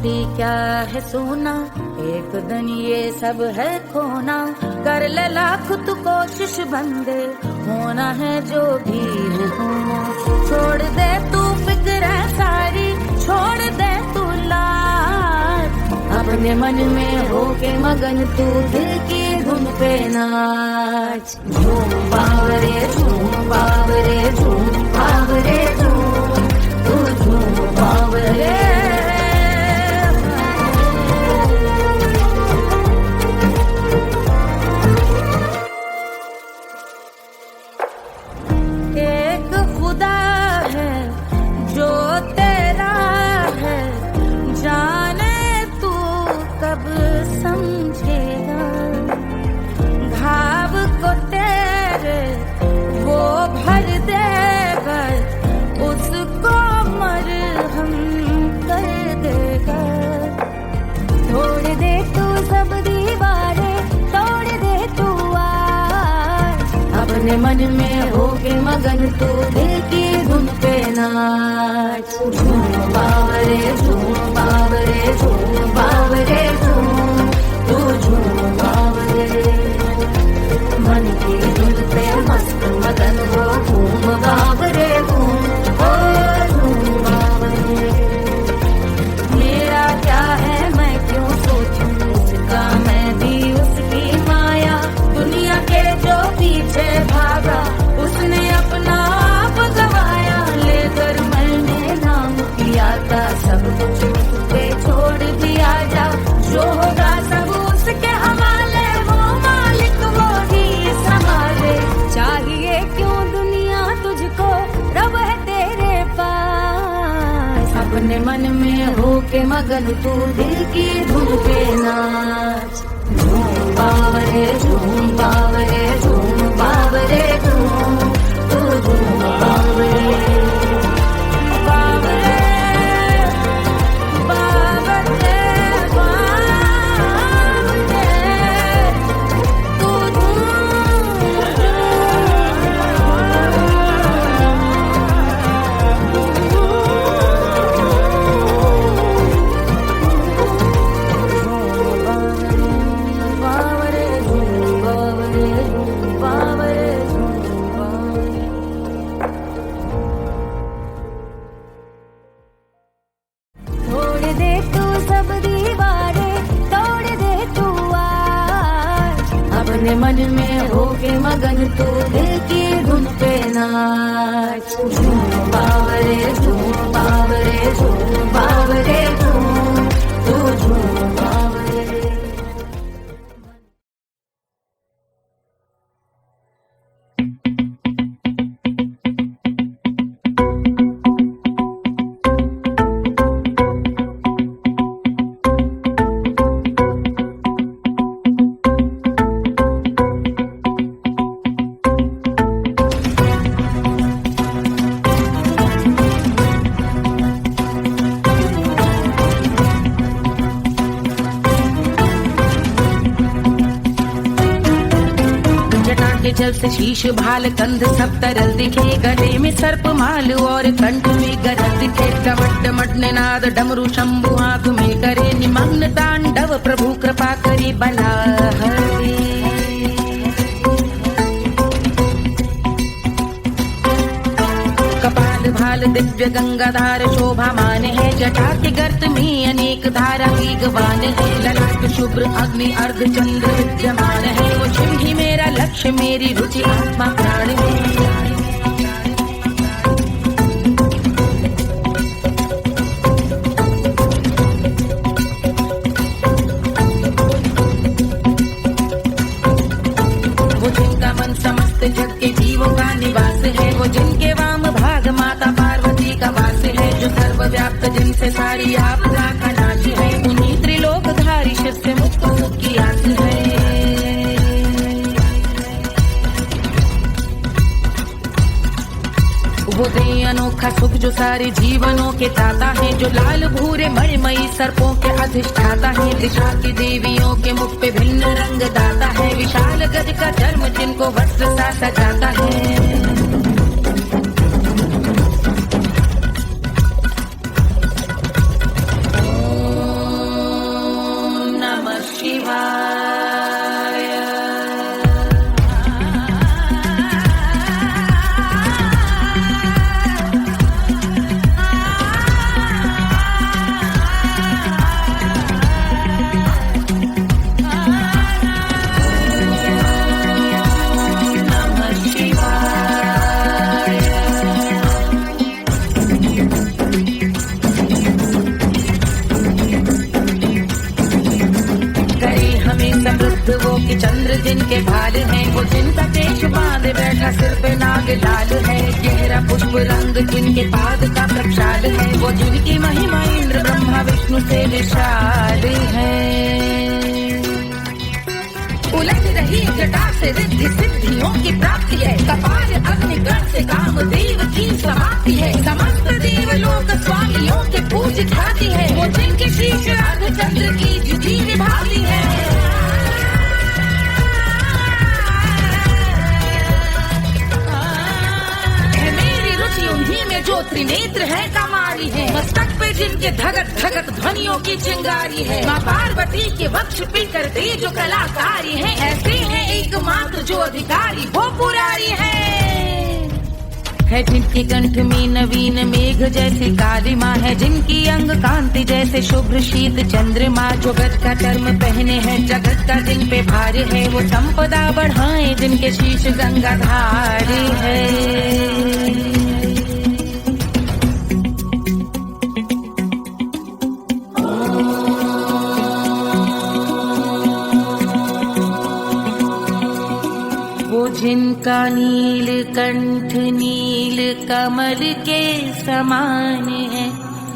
दोस्ती क्या है सोना, एक दिन ये सब है खोना। कर ले लाख तू कोशिश बंदे, होना है जो भी है होना। छोड़ दे तू फिक्र सारी, छोड़ दे तू लाज, अपने मन में होके मगन तू दिल की धुन पे नाच। झूम बावरे झूम बावरे झूम बावरे झूम, तू झूम बावरे। एक खुदा है जो तेरा है, जाने तू कब समझेगा। घाव को तेरे वो भर देगा, उसको मरहम कर देगा। तोड़ दे तू सब दीवारें, तोड़ दे तू आज, अपने मन में होके मगन तू दिल की धुन पे नाच। झूम बावरे झूम बावरे झूम बावरे झूम, तू झूम बावरे। मन की धुन पे मस्त मगन हो, घूम बावरे घूम, ओ झूम बावरे। मेरा क्या है मैं क्यों सोचूं, उसका मैं भी उसकी माया। दुनिया के जो पीछे भागा, उसने अपना आप गवाया। लेकर मैंने नाम किया था, सब कुछ मुझ पे छोड़ दिया जा। जो होगा सब उसके हवाले, वो मालिक वो ही संभाले। चाहिए क्यों दुनिया तुझको, रब है तेरे पास। अपने मन में होके मगन तू दिल की धुन पे नाच। झूम बावरे झूम बावरे झूम बावरे झूम, तू झूम बावरे। बावरे बावरे बावरे, तू अपने मन में होके मगन तू दिल की धुन पे नाच। झूम बावरे झूम बावरे झूम बावरे झूम, तू झूम बावरे। जल से शीश भाल कंध सब तरल दिखे, गले में सर्प माल और कंठ में गरज दिखे। डमट डमट निनाद डमरू शंभु आंख में करे निमग्न तांडव, प्रभु कृपा करे बला हरे। कपाल भाल दिव्य गंगाधार शोभामान है, जटा के गर्त में अनेक धारा की गवान है। ललाट शुभ्र अग्नि अर्ध चंद्र विद्यमान है, वो शिव ही मेरा लक्ष्य मेरी रुचि आत्मा प्राण है। वो जिनका मन समस्त जग के जीवों का निवास है, वो जिनके वाम भाग माता पार्वती का वास है। जो सर्वव्याप्त जिनसे सारी आपदा का नाश है, उन्हीं त्रिलोकधारी शिव से मुझको सुख की आस है। वो दे अनोखा सुख जो सारे जीवनों के दाता है, जो लाल भूरे मणिमयी सर्पों के अधिष्ठाता है। दिशा की देवियों के मुख पे भिन्न रंग दाता है, विशाल गज का धर्म जिनको वस्त्र सा सजाता है। नाग लाल है, गहरा पुष्प रंग जिनके पाद का प्रक्षाल है, वो जिनकी महिमा इंद्र ब्रह्मा विष्णु से विशाल है। उलझ रही जटा से रिद्धि सिद्धियों की प्राप्ति है, कपाल अग्निगण से कामदेव की समाप्ति है, समस्त देवलोक स्वामियों के पूज ख्याति है, वो जिनके शीश अर्धचंद्र की जुटी निभाती है। मेरी रुचि उन्हीं में जो त्रिनेत्र है कमारी है, मस्तक पे जिनके धगत धगत ध्वनियों की चिंगारी है, माँ पार्वती के वक्ष पे करते जो कलाकारी है, ऐसे हैं एकमात्र जो अधिकारी वो पुरारी है जिनके कंठ में नवीन मेघ जैसी काली माँ है, जिनकी अंग कांति जैसे शुभ्र शीत चंद्रमा, जो गज का चर्म पहने हैं जगत का जिन पे भार है, वो संपदा बढ़ाए जिनके शीश गंगाधार है। जिनका नील कंठ नील कमल के समान है,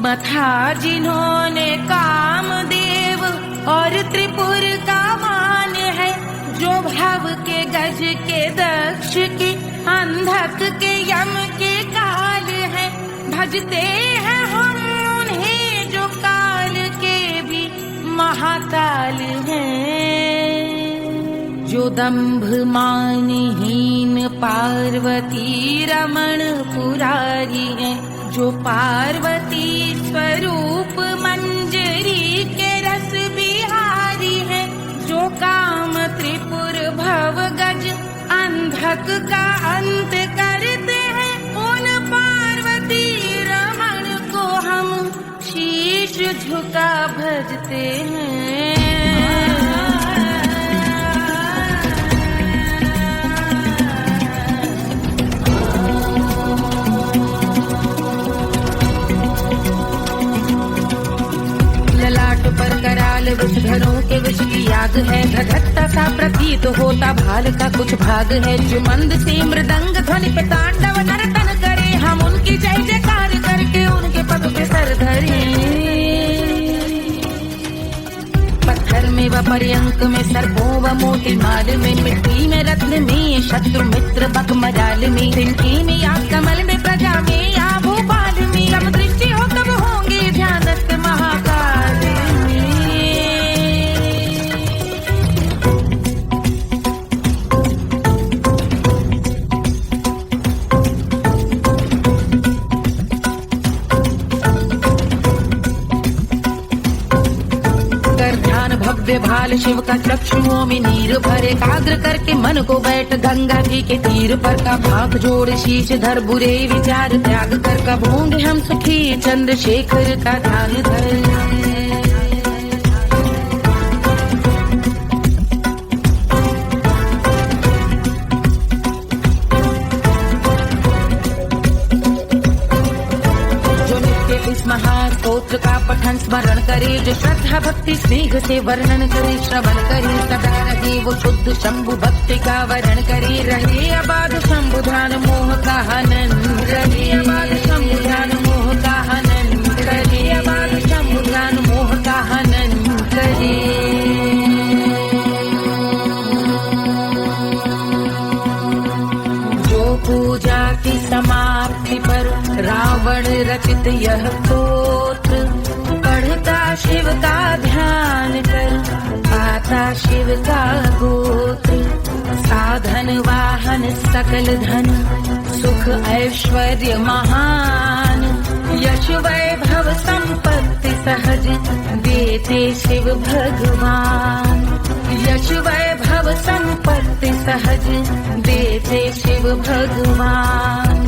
मथा जिन्होंने कामदेव और त्रिपुर का मान है, जो भव के गज के दक्ष के अंधक के यम के काल है, भजते हैं हम उन्हें जो काल के भी महाकाल हैं, जो दंभ मानहीन पार्वती रमण पुरारी है, जो पार्वती स्वरूप मंजरी के रस बिहारी है, जो काम त्रिपुर भव गज अंधक का अंत करते हैं, उन पार्वती रमण को हम शीश झुका भजते हैं। पर कराल विषधरों के विष की याद है, धधकता सा प्रतीत होता भाल का कुछ भाग है, जो मंद से मृदंग ध्वनि पे तांडव नर्तन करे, हम उनकी जय जयकार करके उनके पग पे सर धरे। पत्थर में व पर्यंक में सर्पों व मोती माल में, मिट्टी में रत्न में शत्रु मित्र बक मजाल में, तिनकी में या कमल में प्रजा में या भोपाल में, जब दृष्टि हो तब होंगे ध्यानस्थ महाकाल। भव्य भाल शिव का चक्षुओं में नीर भरे, एकाग्र करके मन को बैठ गंगा जी के तीर पर, का भाग जोड़ शीश धर बुरे विचार त्याग कर, कब होंगे हम सुखी चंद्रशेखर का ध्यान धर। महास्तोत्र का पठन स्मरण करे, जो श्रद्धा भक्ति स्नेह से वर्णन करे, श्रवण करे सदा रहे वो शुद्ध शंभु भक्ति का वरण करे, रहे अबाध शंभु ध्यान मोह का हनन, रहे अबाध शंभु ध्यान मोह का हनन, रहे अबाध शंभु ध्यान मोह का हनन करे। पूजा की समाप्ति पर रावण रचित यह स्तोत्र, पढ़ता शिव का ध्यान कर पाता शिव का गोत्र, साधन वाहन सकल धन सुख ऐश्वर्य महान, यश वैभव संपत्ति सहज देते शिव भगवान, यश वैभव संपत्ति सहज देते शिव भगवान,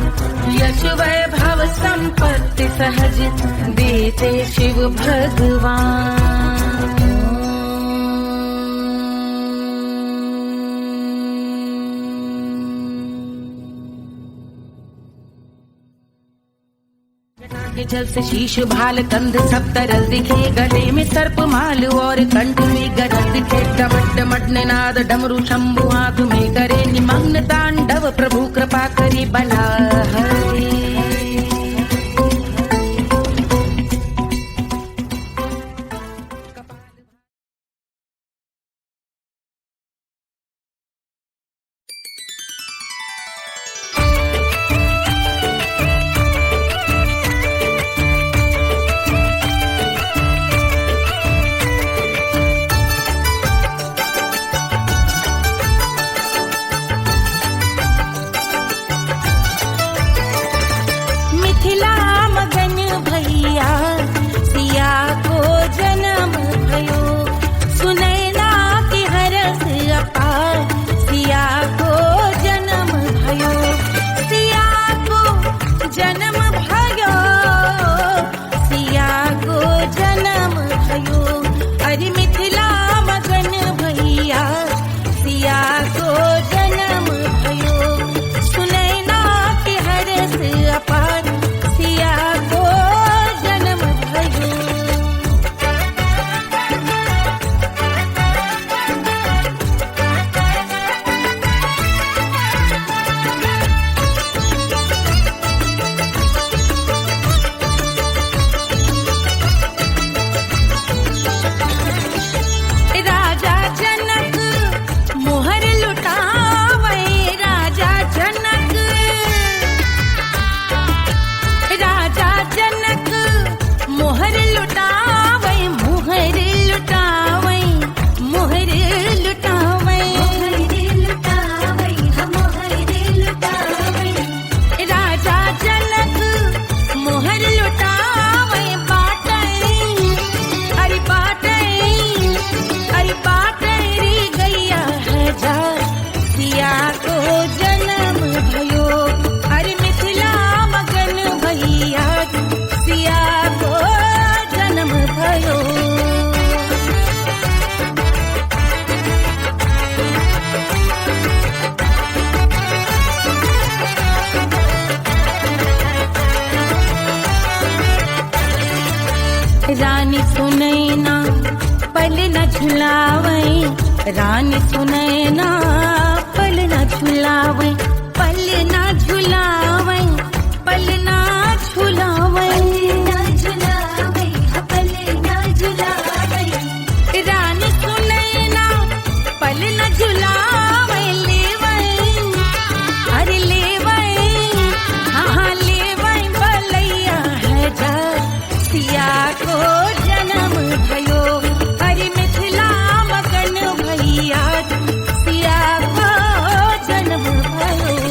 यश वैभव संपत्ति सहज देते शिव भगवान। के जल से शीश भाल कंध सब तरल दिखे, गले में सर्प माल और कंठ में गरल दिखे, डमट डमट निनाद डमरू शंभु हाथ में करे निमग्न तांडव प्रभु कृपा करी बना हरे। रानी सुनैना पल न झुलावे, रानी सुनैना पल न झुलावे, पल न झुलावे, पल न झुलावे, पल न झुलावे। रानी सुनैना पल न झुलावे, लेवे अरे लेवे, हाँ लेवे बलैया है जा सिया को जन्म भयो, हरि मिथिला मगन भैया सिया को जन्म भयो।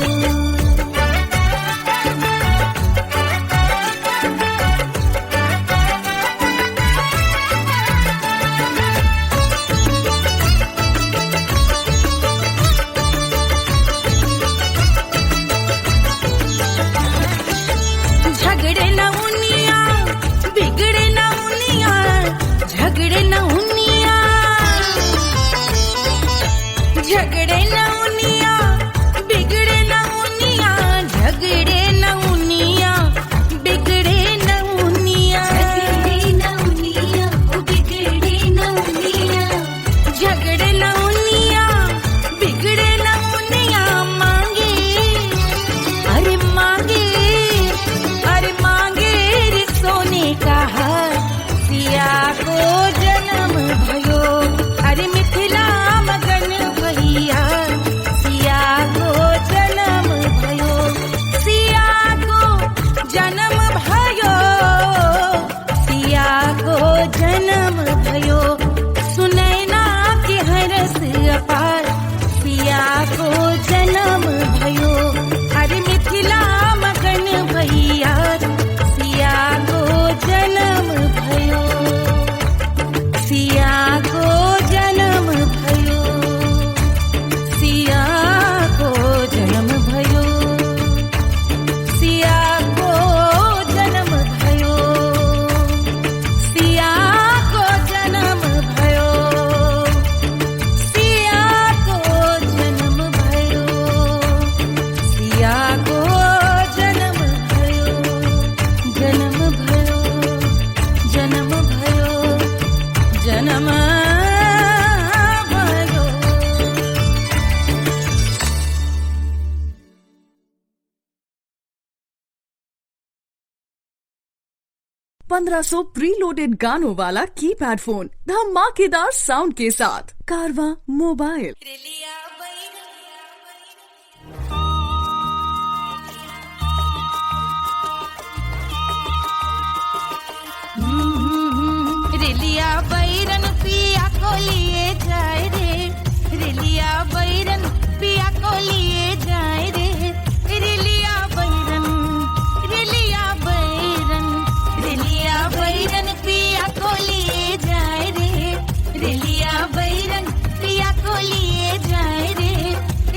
1500 प्रीलोडेड गानों वाला कीपैड फोन धमाकेदार साउंड के साथ। कारवां मोबाइल। रेलिया बैरन पिया को लिए जाए रे, रेलिया बैरन पिया को लिए जाए रे, रेलिया बैरन, रेलिया बैरन, रेलिया बैरन पिया को लिए जाए रे, रेलिया बैरन पिया को लिए जाए रे,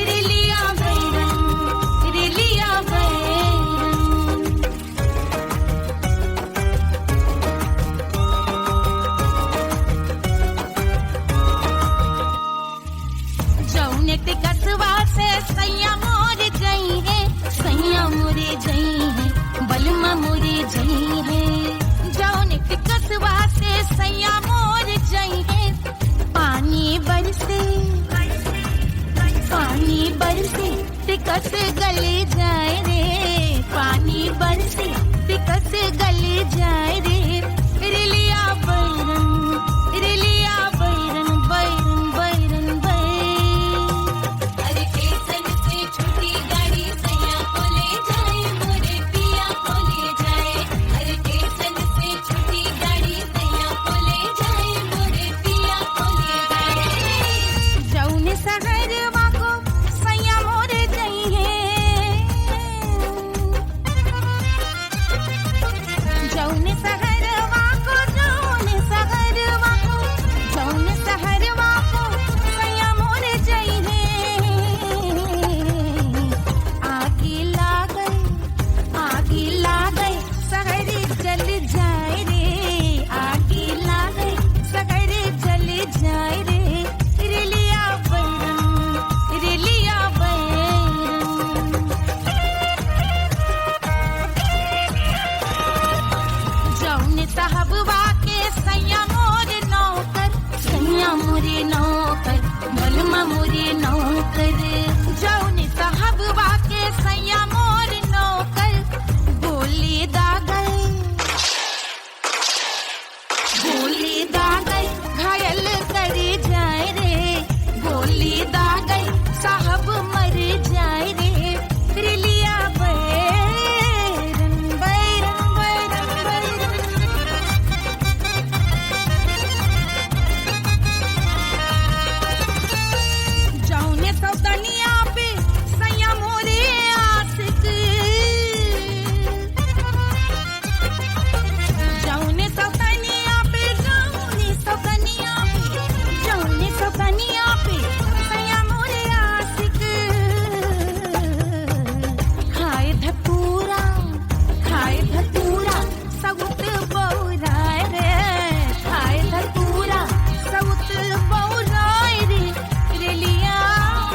रेलिया बैरन, रेलिया बैरन। जौने कसवा से सैया मोर जई है, सैया मोरे जई है, बलमा मोरे जई है। जौने कसवा से सैया मोर जई है, पानी बरसे, पानी बरसे टिकस गले जाए रे, पानी बरसे टिकस गले जाए रे, रेलिया बैरन, रेलिया बैरन, बैरन बैरन बैरन। अरे स्टेशन से छुट्टी गाड़ी सैया को ले जाए, मोरे पिया को ले जाए। अरे स्टेशन से छुट्टी गाड़ी सैया को ले जाए, मोरे पिया को ले जाए। जौने सहरवा को सैया मोरे गई है, जौने सहरवा को, जौने सहरवा को, जौने सहरवा को सैया मोरे जई है। आगे लागल, आगे लागल सहरे जल जाए रे, आगे लागल सहरे जल जाए रे, रेलिया बैरन, रेलिया बैरन। जौने साहबवा के सैया मोरे नौकर, सैया मोरे नौकर, बलमा मोरे नौकर। जौने साहबवा के सैया मोरे नौकर, गोली दागल, गोली दागल घायल करे जाए रे, गोली दागल साहब मर जाए रे, रेलिया बैरन, बैरन बैरन बैरन। जौने सौतनिया पे सैया मोरे आशिक, जौने सौतनिया पे, जौने सौतनिया पे, जौने सौतनिया पे सैया मोरे आशिक। खाए धतूरा, खाए धतूरा सउत बौराए रे, खाए धतूरा सउत बौराए रे, रेलिया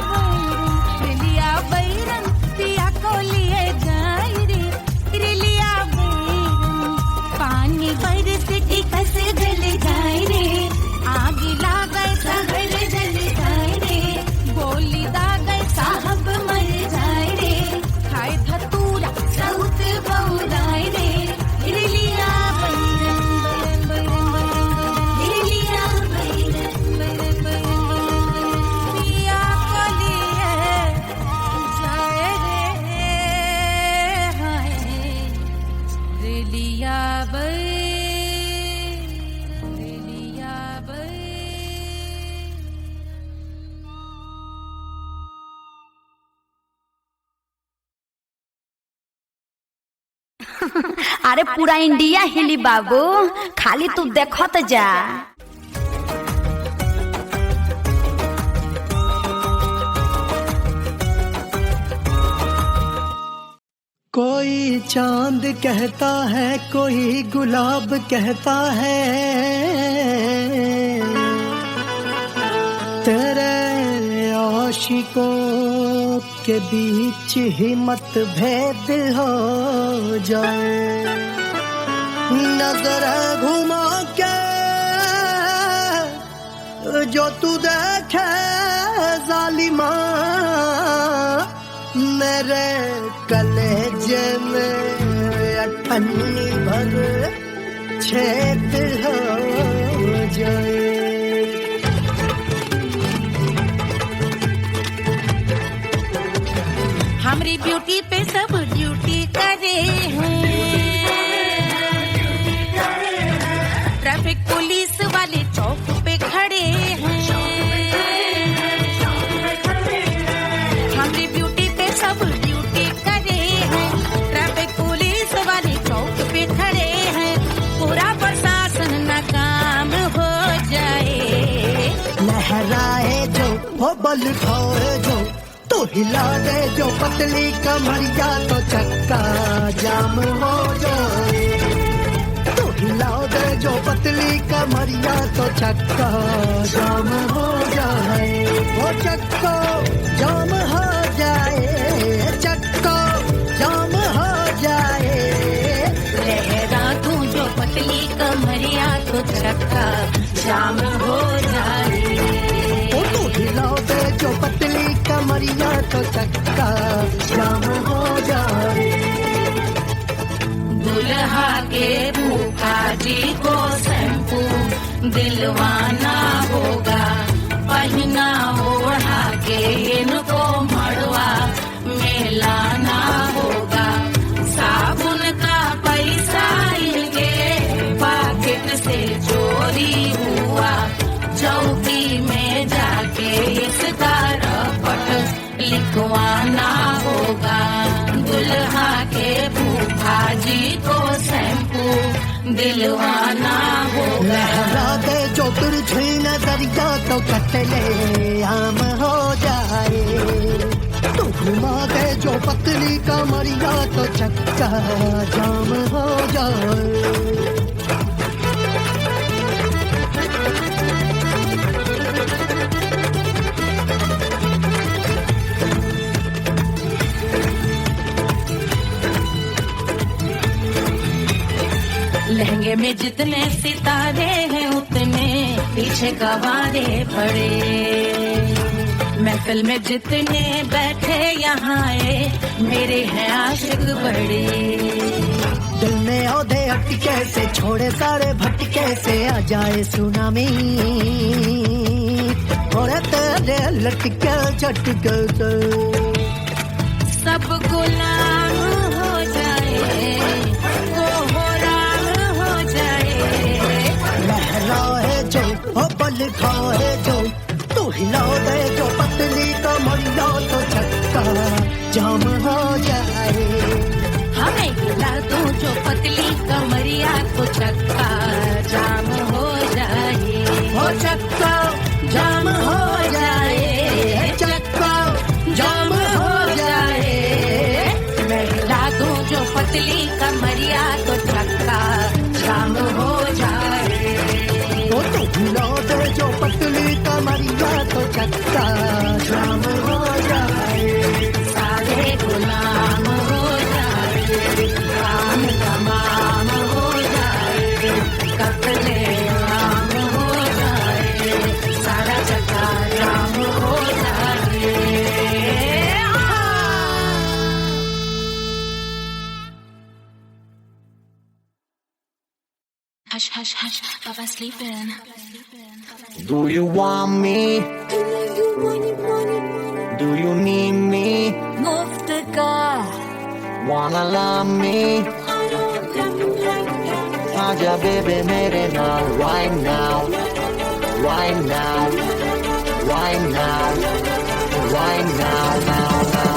बैरन, रेलिया बैरन पिया को लिए जाए रे, रेलिया बैरन। पानी बरसे टिकस गल जाए रे, आगे लागल सहर जल जाए रे, गोली दागल साहब मर जाए रे, खाए धतूरा सउत बौराए रे, रेलिया बैरन, बैरन बैरन बैरन, रेलिया बैरन, बैरन बैरन पिया को लिए जाए रे, हाय रेलिया बैरन, रेलिया बैरन। अरे पूरा इंडिया हिली बाबू, खाली तू देखत जा। कोई चांद कहता है, कोई गुलाब कहता है, तेरे आशिकों के बीच ही मतभेद हो जाए। नजर घुमा के जो तू देखे जालिमा, मेरे कलेजे में अठन्नी भर छेद हो जाए। हमारी ब्यूटी पे सब ड्यूटी करे हैं, ट्रैफिक पुलिस वाले चौक पे खड़े हैं। हमारी ब्यूटी पे सब ड्यूटी करे हैं, ट्रैफिक पुलिस वाले चौक पे खड़े हैं। पूरा प्रशासन नाकाम हो जाए। लहराए जो वो बल खाए जो, तो हिला दे जो पतली कमरिया तो चक्का जाम हो जाए। तो हिला दे जो पतली कमरिया तो चक्का जाम हो जाए। वो चक्का जाम हो जाए, चक्का जाम हो जाए। लहरा तू जो पतली कमरिया तो चक्का जाम हो जाए। तो हिला दे जो पतली कमरिया तो चक्का जाम हो जाए। दुल्हा के भूखा जी को शैम्पू दिलवाना होगा, पहना ओढ़ा के इनको मड़वा में लाना होगा। साबुन का पैसा इनके पॉकेट से चोरी हुआ, चौकी में जाके इसका रपट लिखवाना होगा। दुल्हा के फूफा जी को शैम्पू दिलवाना होगा। लहरा दे जो तुरझी नजरिया तो कतले आम हो जाए। तू घुमा दे जो पतली कमरिया तो चक्का जाम हो जाए। लहंगे में जितने सितारे हैं उतने पीछे गवारे पड़े। महफिल में जितने बैठे यहाँ आए मेरे हैं आशिक बड़े। दिल में औधे अटके से छोड़े सारे भटके से आ जाए सुनामी। और तेरे लटके झटके सब गुलाम हो जाए, लहराए जो ओ बल खाए जो, तू हिला दे जो पतली कमरिया तो चक्का जाम हो जाए। हमें हिला दो जो पतली कमरिया तो चक्का जाम हो जाए। हो चक्का जाम हो जाए, चक्का जाम हो जाए। मैं हिला दो जो पतली कमरिया तो चक्का जाम हो जाए। वो तो हिला दे जो पतली कमरिया तो चक्का जाम हो जाए। सारे गुलाम हो जाए, काम तमाम हो जाए, कपड़े आम हो जाए, सारा चक्का जाम हो जाए। Hush, hush, hush, Papa's sleeping. Do you want me? Do you need me? Move the car. Wanna love me? Aja baby mere naal right now, right now, right now, right now, now, now.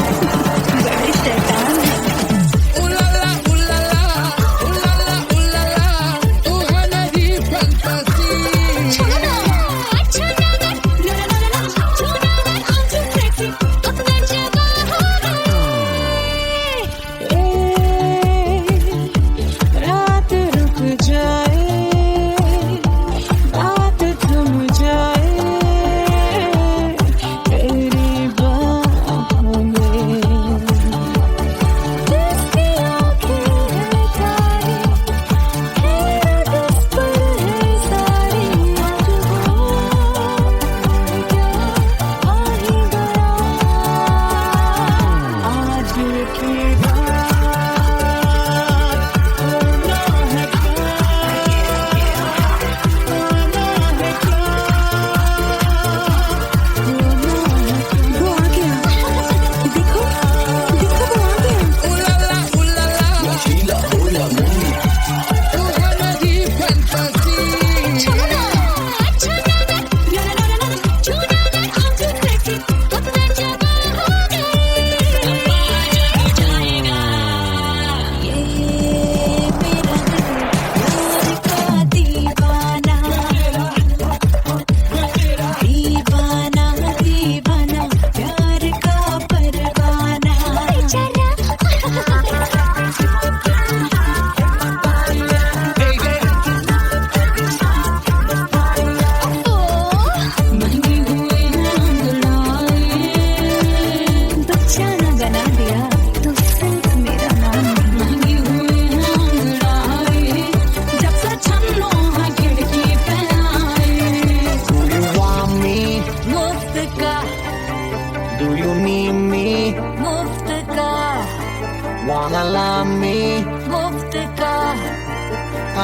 love me? मुफ्त का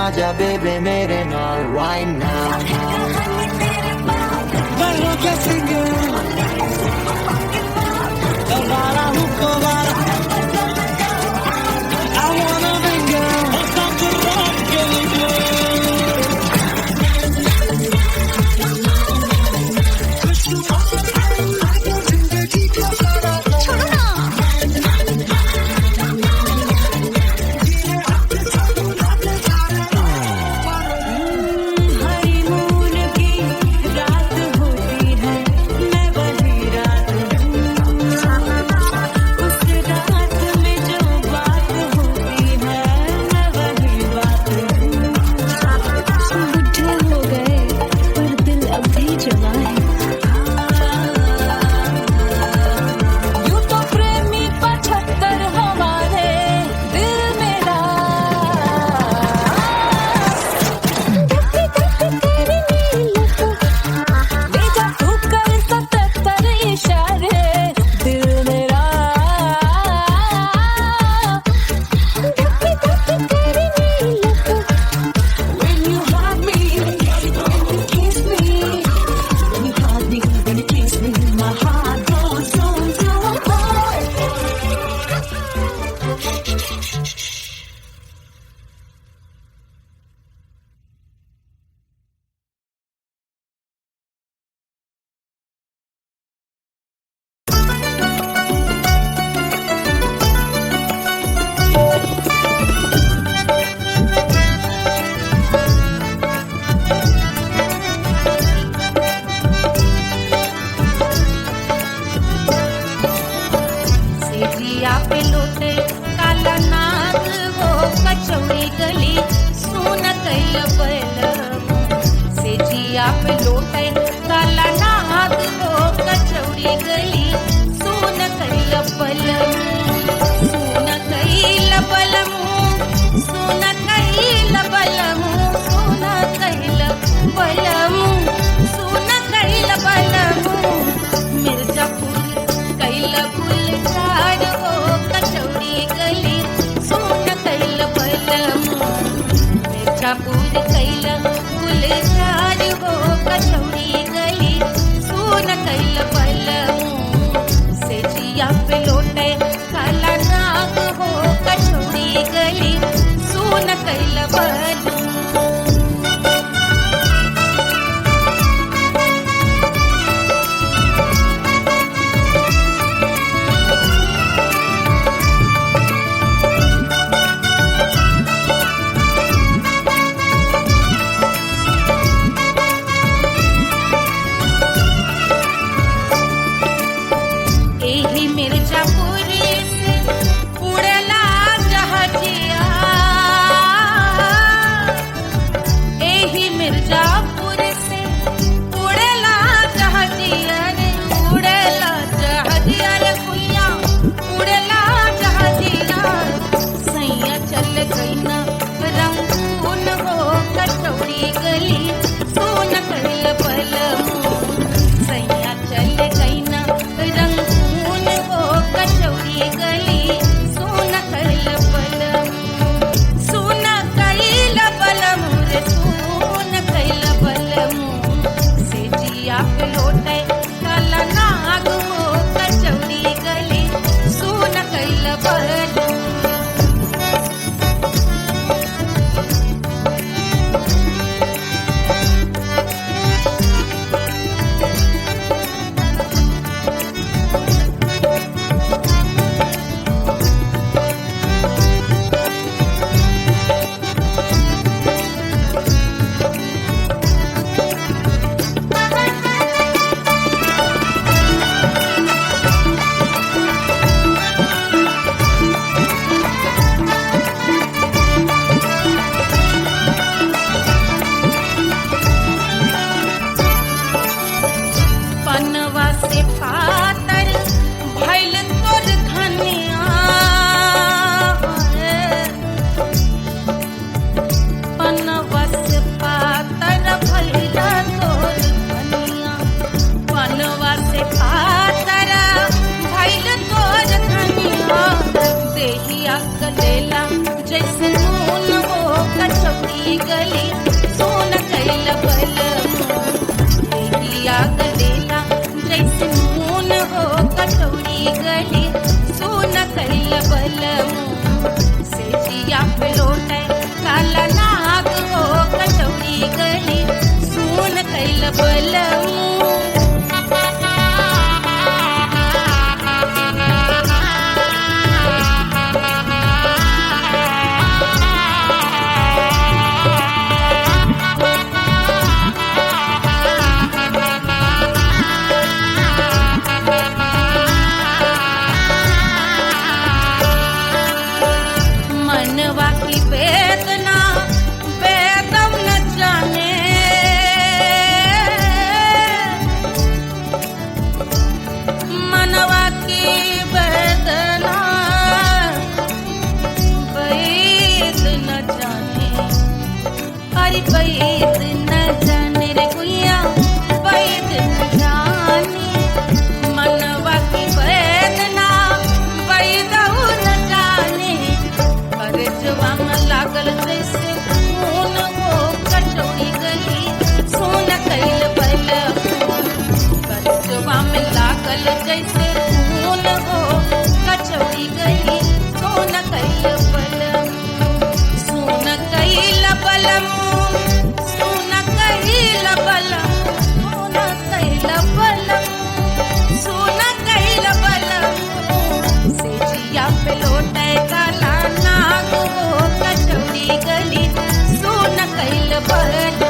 आजा बेबे मेरे नाल right now. बनो क्या singer दोबारा हूँ दोबारा I wanna finger stop the rock honeymoon की रात होती है मैं वही रात हूँ उस रात में जो बात होती है मैं वही बात हूँ बुढ़े हो गए पर दिल अब भी जवान है यूं तो प्रेमी 75 हमारे दिल मेरा बेजा तू कर 77 इशारे दिल मेरा When you hug me, when you kiss me, when you hug me, when you kiss me, my heart goes so सेजिया पे लोटे काला नाग वो कचौड़ी गली सुन कैल बलम सेजिया पे लोटे काला नाग वो कचौड़ी गली सुन कैल बलम सुन कैल बलम सुन कैल बलम सुन कैल बलम सुन कैल बलम मिर्जापुर कैल गुलजार हो कचौड़ी गली सुन कैल बलम गलेला जैसे नून हो कचौड़ी गली सोन कैल बलम देहिया गलेला जैसे नून हो कचौड़ी गली सोन कैल बलम से जिया पे लौटे काला नाग हो कचौड़ी गली सोन कैल बलम मनवा की वेदना वेदम न जाने मनवा की वेदना वेद न जाने अरे वेद न जाने रे गुइया वेद न जाने मनवा की वेदना वेद न जाने करजवा में लागल जैसे खून हो कचौड़ी गली सोन कैल बलम करजवा में लागल जैसे खून हो कचौड़ी गली सोन कैल बलम सोन कैल बलम सोन कैल बलम सोन कैल बलम सोन कैल बलम से जिया पे लौटे काला नाग हो कचौड़ी गली सोन कैल बलम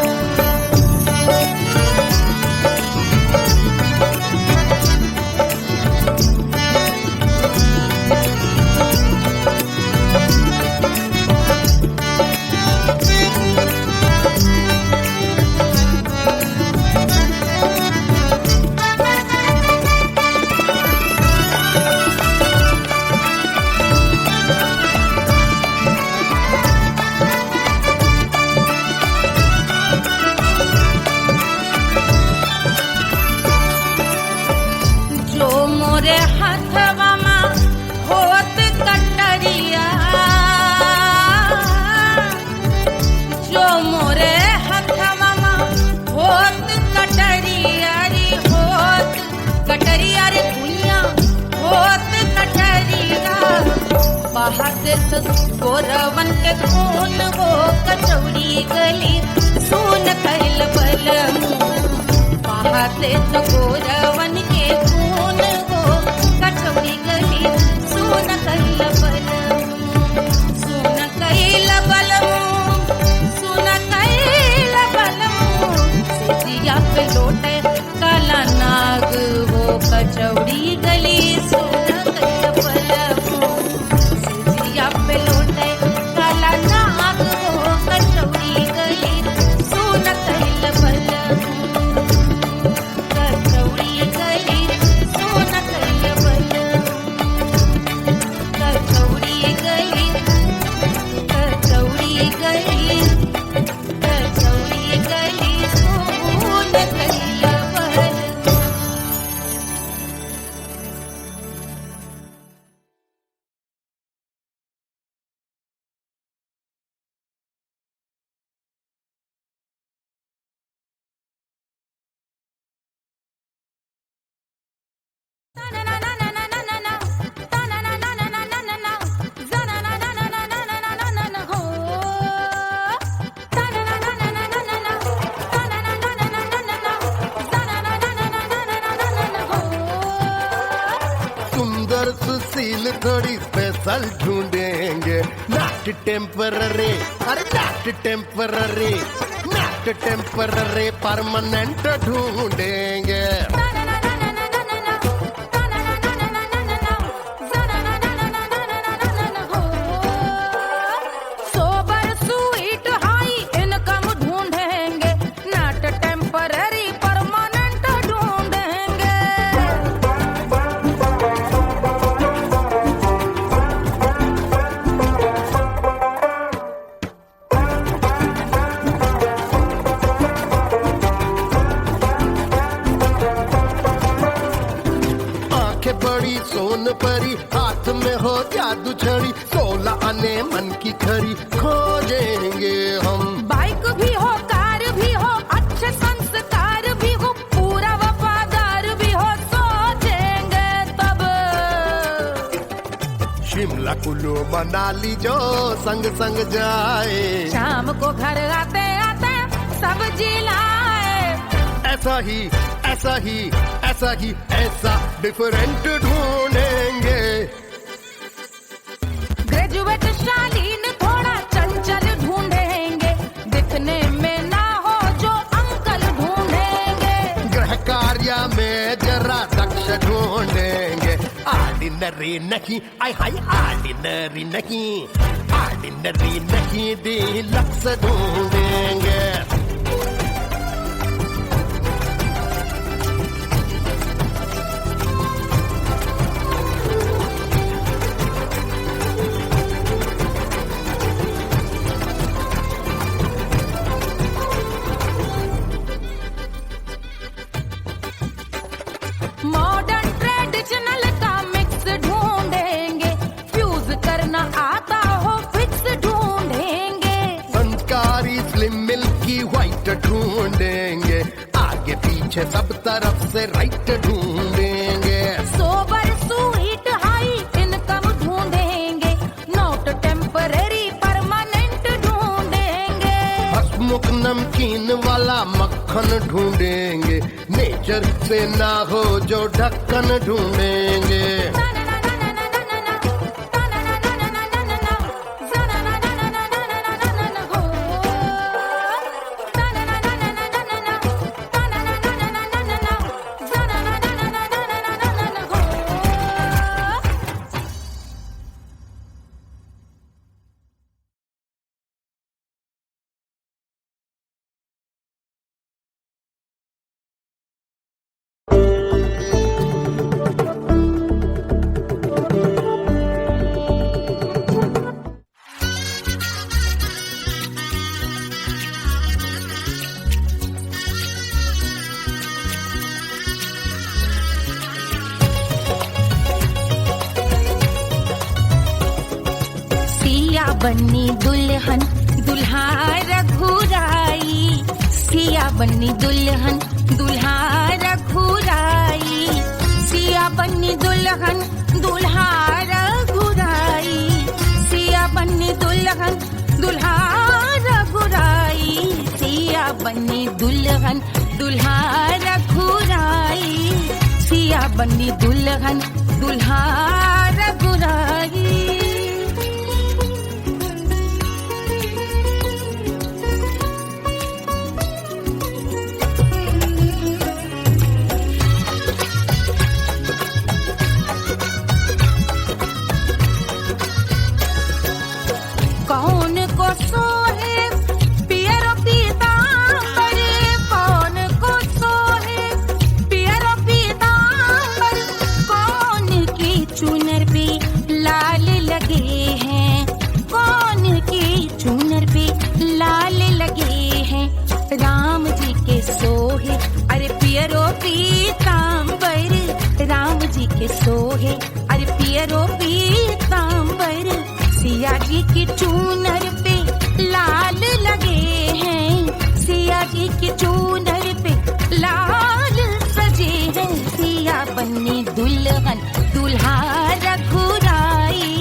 जो मोरे हथवा में होत कटरिया जो मोरे हथवा में होत कटरिया रे होत कटरिया रे दुनिया होत कटरिया बहाते तो गोरवन के खून हो कचौड़ी गली सोन कैल बलम बहाते तो गोरवन के खून हो कचौड़ी गली सोन कैल बलम सोन कैल बलम सोन कैल बलम सिजिया पे लौटे काला नाग हो कचौड़ी गली सोन कैल बलम सिजिया पे लौटे काला नाग हो कचौड़ी गली सोन कैल बलम कचौड़ी गली सोन कैल बलम कचौड़ी गली कचौड़ी गली कचौड़ी गली सोन कैल बलम सुंदर सुशील थोड़ी स्पेशल ढूंढेंगे नॉट टेम्पररी अरे not temporary not temporary permanent ढूंढेंगे सोबर स्वीट हाई इनकम ढूंढेंगे नॉट टेम्पररी परमानेंट ढूंढेंगे मन की खरी खोजेंगे हम। बाइक भी हो, कार भी हो, अच्छे संस्कार भी हो, पूरा वफादार भी हो, सोचेंगे तब। शिमला कुल्लू मनाली जो संग संग जाए, शाम को घर आते आते सब्जी लाए। ऐसा ही ऐसा ही ऐसा ही ऐसा डिफरेंट ढूंढेंगे। ग्रेजुएट शालीन थोड़ा चंचल ढूंढेंगे, दिखने में ना हो जो अंकल ढूंढेंगे। गृह कार्य में जरा दक्ष ढूंढेंगे। ऑर्डिनरी नहीं, आय हाय ऑर्डिनरी नहीं, ऑर्डिनरी नहीं डीलक्स ढूंढेंगे। मॉडर्न ट्रेडिशनल का मिक्स ढूंढेंगे, फ्यूज करना आता हो फिक्स ढूंढेंगे। संस्कारी स्लिम मिल्की व्हाइट ढूंढेंगे, आगे पीछे सब तरफ से राइट ढूंढेंगे। सोबर स्वीट हाई इनकम ढूंढेंगे, नोट टेम्पररी परमानेंट ढूंढेंगे। हसमुख नमकीन वाला मक्खन ढूंढेंगे, नेचर से ना हो जो ढक्कन ढूंढेंगे। बन्नी दुल्हन दुल्हा रघुराई, सिया बन्नी दुल्हन दुल्हा रघुराई, सिया बन्नी दुल्हन दुल्हा रघुराई, सिया बन्नी दुल्हन दुल्हा रघुराई, सिया बन्नी दुल्हन दुल्हा रघुराई, सिया बन्नी दुल्हन दुल्हा रघुराई। कौन को सोहे पियरो पीतांबर, कौन को सोहे पियरो पीतांबर, कौन की चुनर पे लाल लगे हैं, कौन की चुनर पे लाल लगे हैं। राम जी के सोहे अरे पियरो पीतांबर, राम जी के सोहे अरे पियरो पीतांबर, सिया जी की चूनर पे लाल लगे हैं, सिया जी की चूनर पे लाल सजे हैं। सिया बन्नी दुल्हन दुल्हा रघुराई,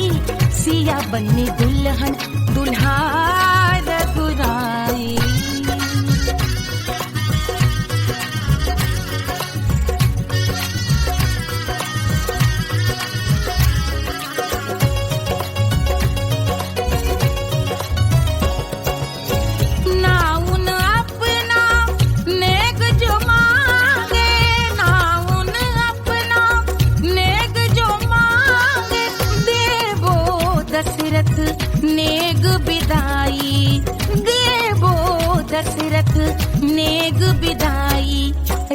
सिया बन्नी दुल्हन दुल्हा रघुराई। नेग बिदाई देवो दशरथ नेग बिदाई,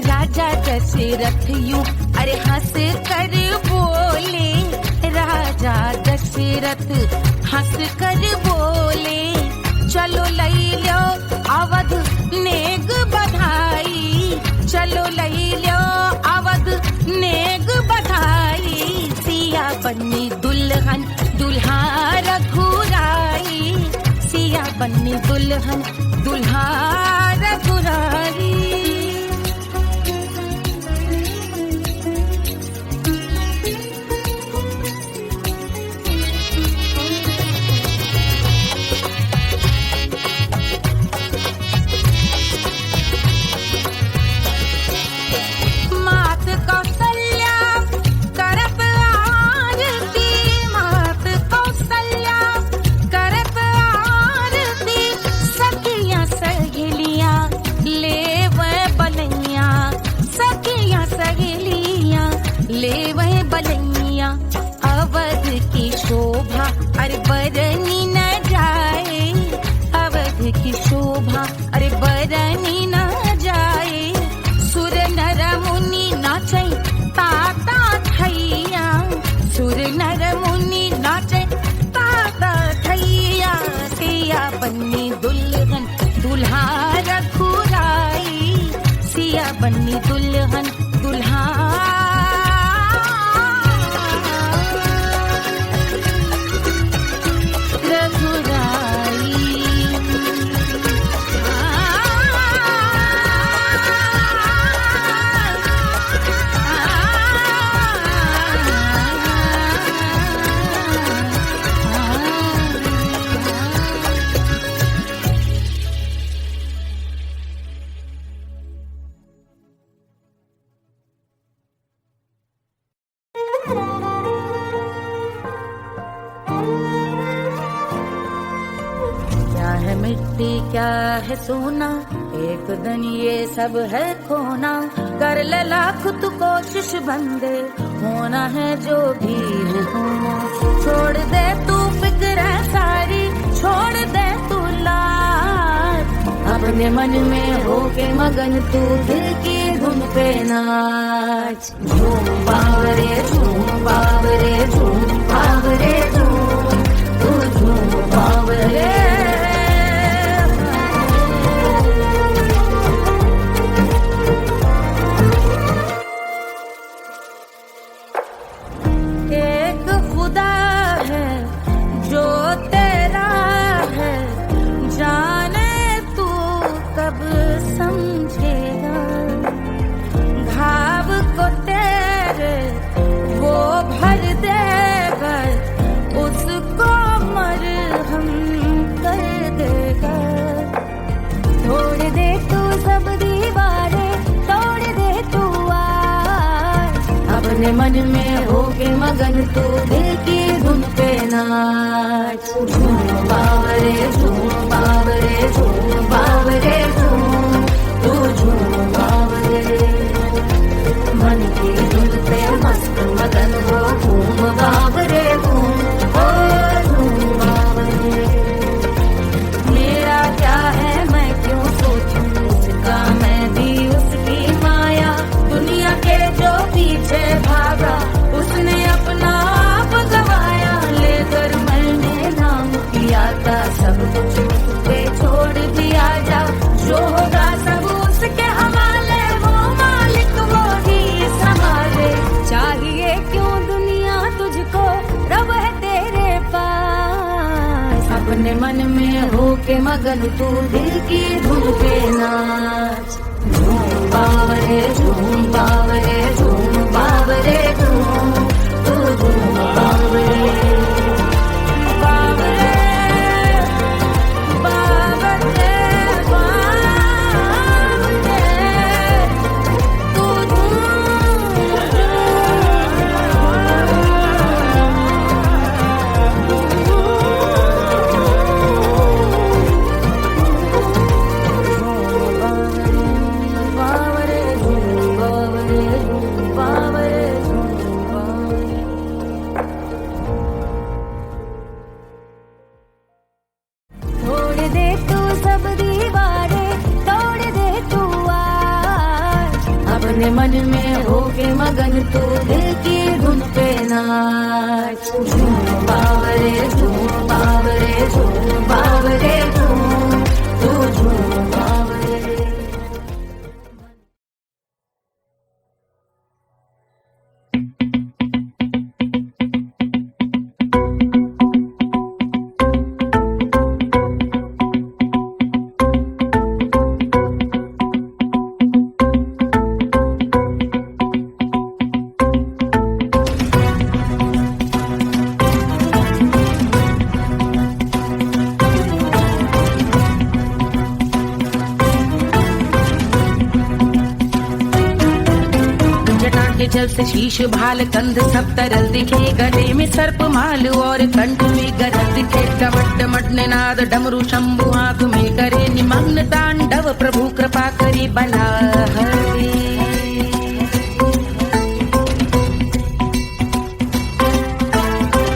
राजा दशरथ यूं अरे हंस कर बोले, राजा दशरथ हंस कर बोले, चलो लई लो अवध नेग बधाई, चलो लई लो अवध नेग बधाई। सिया बन्नी दुल्हन दुल्हा रघुराई, बन्नी दुल्हन दुल्हा रघुराई। मात कौशल्या करत आरती, मात कौशल्या करत आरती, सखियां सहेलियां लेवे बलैया, सखियां सहेलियां लेवे बलैया। अवध की शोभा अरे बरनी न जाए, अवध की शोभा अरे बरनी न जाए। सुर नर मुनि नाचे ताता थैया, सुर नर मुनि नाचे ताता थैया। सिया बन्नी दुल्हन दुल्हा रघुराई, सिया बन्नी दुल्हन दुल्हा क्या है मिट्टी क्या है सोना, एक दिन ये सब है खोना। कर ले लाख तू कोशिश बंदे, होना है जो भी है होना। छोड़ दे तू फिक्र सारी, छोड़ दे तू लाज, अपने मन में होके मगन तू दिल की धुन पे नाच। झूम बावरे झूम बावरे झूम बावरे झूम, तू झूम बावरे। एक खुदा है जो तेरा है, जाने तू कब समझेगा। घाव को तेरे वो भर देगा, उसको मरहम कर देगा। तोड़ दे तू सब दीवारें, तोड़ दे तू आज, अपने मन में होके मगन तू दिल की धुन पे नाच। झूम बावरे झूम बावरे झूम बावरे झूम, तू झूम बावरे। मन की धुन पे मस्त मगन हो, घूम बावरे घूम, ओ झूम बावरे। मेरा क्या है मैं क्यों सोचूं, उसका मैं भी उसकी माया। दुनिया के जो पीछे भागा, उसने अपना आप गवाया। लेकर मैंने नाम किया था, सब कुछ पे छोड़ दिया जा। जो होगा सब उसके हवाले, वो मालिक वो ही संभाले। चाहिए क्यों दुनिया तुझको, रब है तेरे पास। अपने मन में होके मगन तू दिल की धुन पे नाच। झूम बावरे झूम बावरे झूम बावरे झूम, तू झूम बावरे। बावरे बावरे बावरे, तू बावरे झूम बावरे झूम बावरे झूम बावरे। तोड़ दे तू सब दीवारें, तोड़ दे तू आज, अपने मन में होके मगन तू दिल की धुन पे नाच। झूम बावरे झूम बावरे झूम बावरे झूम, तू झूम बावरे। जल से शीश भाल कंध सब तरल दिखे, गले में सर्प माल और कंठ में गरल दिखे। डमट डमट निनाद डमरू शंभु आंख में करे निमग्न तांडव, प्रभु कृपा करे बला हरे।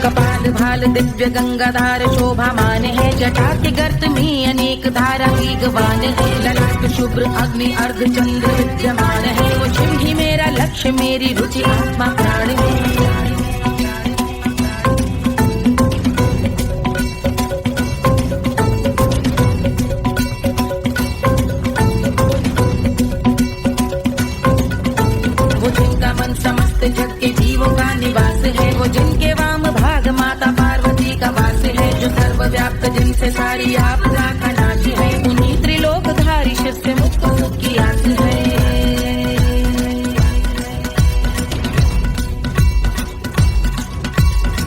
कपाल भाल दिव्य गंगाधार शोभामान है, जटा के गर्त में अनेक धारा की गवान है। ललाट शुभ्र अग्नि अर्ध चंद्र विद्यमान है, वो शिव ही मेरा लक्ष्य मेरी रुचि आत्मा प्राण है। वो जिनका मन समस्त जग के जीवों का निवास है, वो जिनके वाम भाग माता पार्वती का वास है। जो सर्वव्याप्त जिनसे सारी आपदा का नाश है, उन्हीं त्रिलोकधारी शिव से मुक्त सुख की आस है।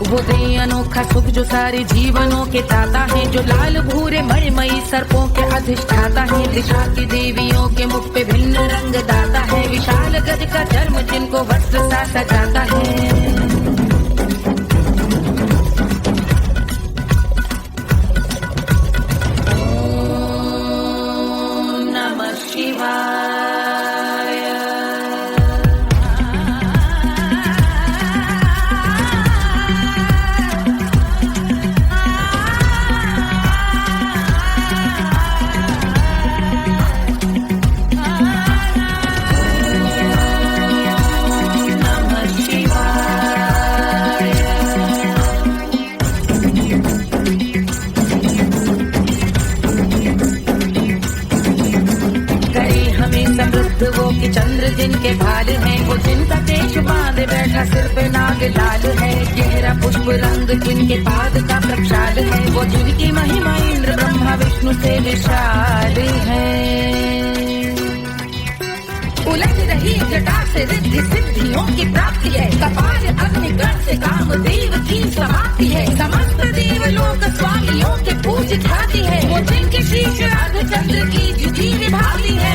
वो दे अनोखा सुख जो सारे जीवनों के दाता है, जो लाल भूरे मणिमयी सर्पों के अधिष्ठाता है। दिशा की देवियों के मुख पे भिन्न रंग दाता है, विशाल गज का धर्म जिनको वस्त्र सा सजाता है। वो कि चंद्र जिनके भाल हैं, वो जिनका केश बांधे बैठा सिर पे नाग लाल है। गहरा पुष्प रंग जिनके पाद का प्रक्षाल है, वो जिनकी महिमा इंद्र ब्रह्मा विष्णु से विशाल है। उलझ रही जटा से रिद्धि सिद्धियों की प्राप्ति है, कपाल अग्निगण से कामदेव की समाप्ति है। समस्त देवलोक स्वामियों के पूज ख्याति है, वो जिनके शीश अर्ध चंद्र की जुटी निभाती है।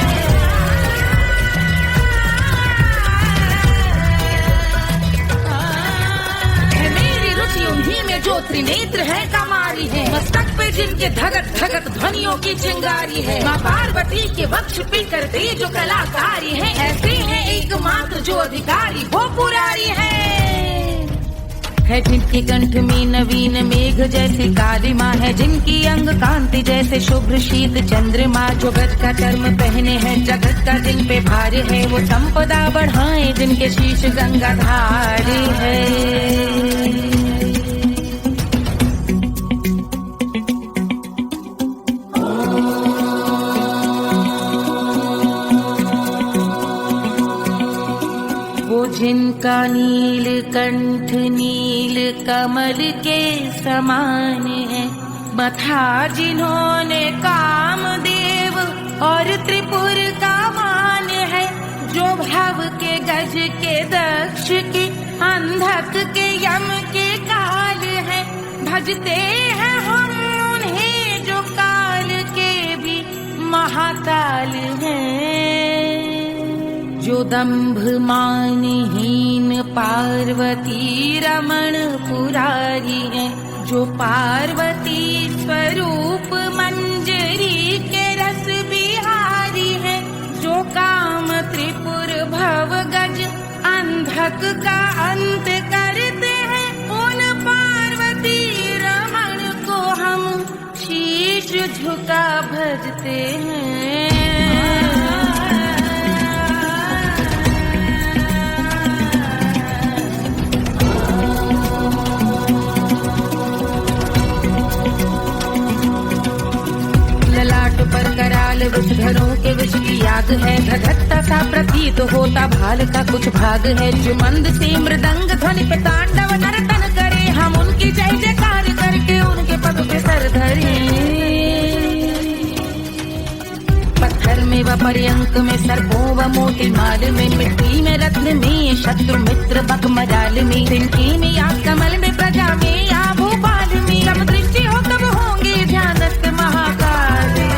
उन्हीं में जो त्रिनेत्र है कमारी है, मस्तक पे जिनके धगत धगत ध्वनियों की चिंगारी है। माँ पार्वती के वक्ष पे करते जो कलाकारी है, ऐसे हैं एकमात्र जो अधिकारी वो पुरारी है। जिनके कंठ में नवीन मेघ जैसे कालिमा है, जिनकी अंग कांति जैसे शुभ्र शीत चंद्रमा। जो गज का चर्म पहने हैं जगत का जिन पे भार है, वो संपदा बढ़ाए जिनके शीश गंगाधार है। जिनका नील कंठ नील कमल के समान है, मथा जिन्होंने कामदेव और त्रिपुर का मान है। जो भव के गज के दक्ष के अंधक के यम के काल है, भजते हैं हम उन्हें जो काल के भी महाकाल हैं। जो दंभ मानहीन पार्वती रमण पुरारी है, जो पार्वती स्वरूप मंजरी के रस बिहारी है। जो काम त्रिपुर भव गज अंधक का अंत करते हैं, उन पार्वती रमण को हम शीश झुका भजते हैं। पर कराल विषधरों के विष की याद है, धधकता सा प्रतीत होता भाल का कुछ भाग है। जो मंद से मृदंग ध्वनि पे तांडव नर्तन करे, हम उनकी जय जयकार करके उनके पद पे सर धरे। पत्थर में व पर्यंक में सर्पों व मोटी माल में, मिट्टी में रत्न में शत्रु मित्र बक मजाल में, तिनकी में या कमल में प्रजा में या भोपाल में। जब दृष्टि हो तब होंगे ध्यानस्थ महाकाल में।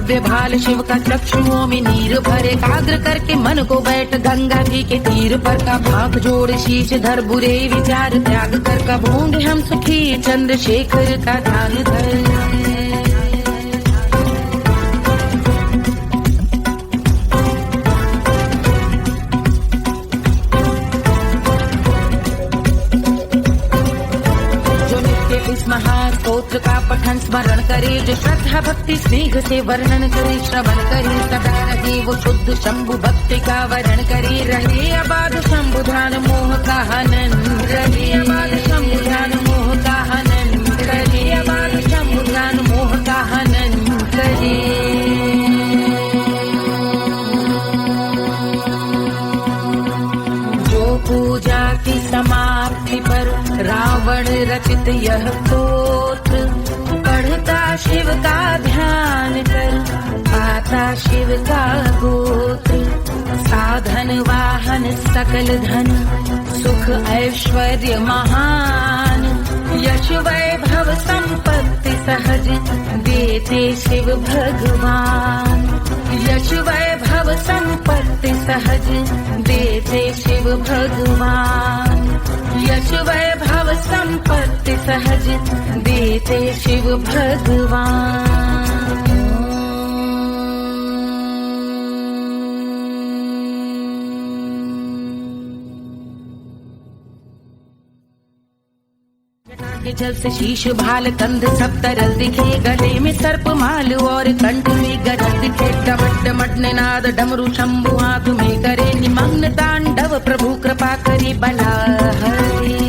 भव्य भाल शिव का चक्षुओं में नीर भरे, एकाग्र करके मन को बैठ गंगा जी के तीर पर का भाग जोड़ शीश धर, बुरे विचार त्याग कर कब होंगे हम सुखी, चंद्रशेखर का ध्यान धर। महास्तोत्र का पठन स्मरण करे, जो श्रद्धा भक्ति स्नेह से वर्णन करे, श्रवण करे सदा रहे वो शुद्ध शंभु भक्ति का वरण करे, रहे अबाध शंभु ध्यान मोह का हनन, रहे अबाध शंभु ध्यान मोह का हनन, रहे अबाध शंभु ध्यान मोह का हनन करे। पूजा की समाप्ति पर रावण रचित यह स्तोत्र, पढ़ता शिव का ध्यान कर पाता शिव का गोत्र, साधन वाहन सकल धन सुख ऐश्वर्य महान, यश वैभव संपत्ति सहज देते शिव भगवान, यश वैभव संपत्ति सहज देते शिव भगवान, यश वैभव संपत्ति सहज देते शिव भगवान। जल से शीश भाल कंध सब तरल दिखे, गले में सर्प माल और कंठ में गरज दिखे, डमट डमट निनाद डमरू शंभु हाथ में करे, निमग्न तांडव प्रभु कृपा करे बला हरे।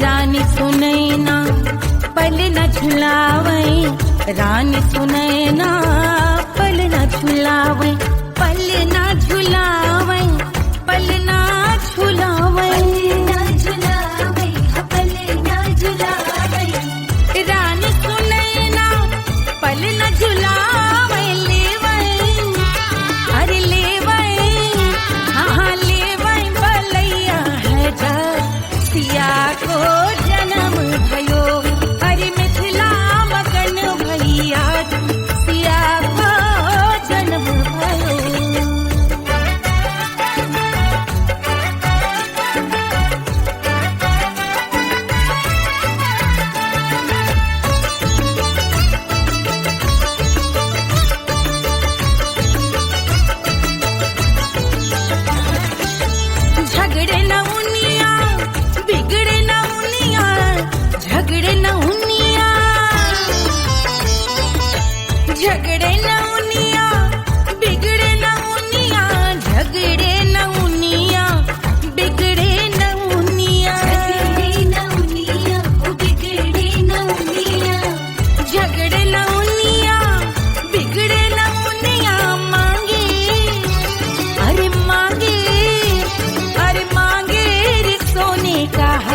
रानी सुनैना पल न झुलावे, रानी सुनैना पल न झुलावे, पल न झुलावे, पल न झुलावे, पल न झुलावे, रानी सुनैना पल न झुलावे, लेवै अरे लेवै हाँ लेवै बलैया है जा सिया को जन्म भयो, हरि मिथिला मगन भैया सिया को जन्म भयो। का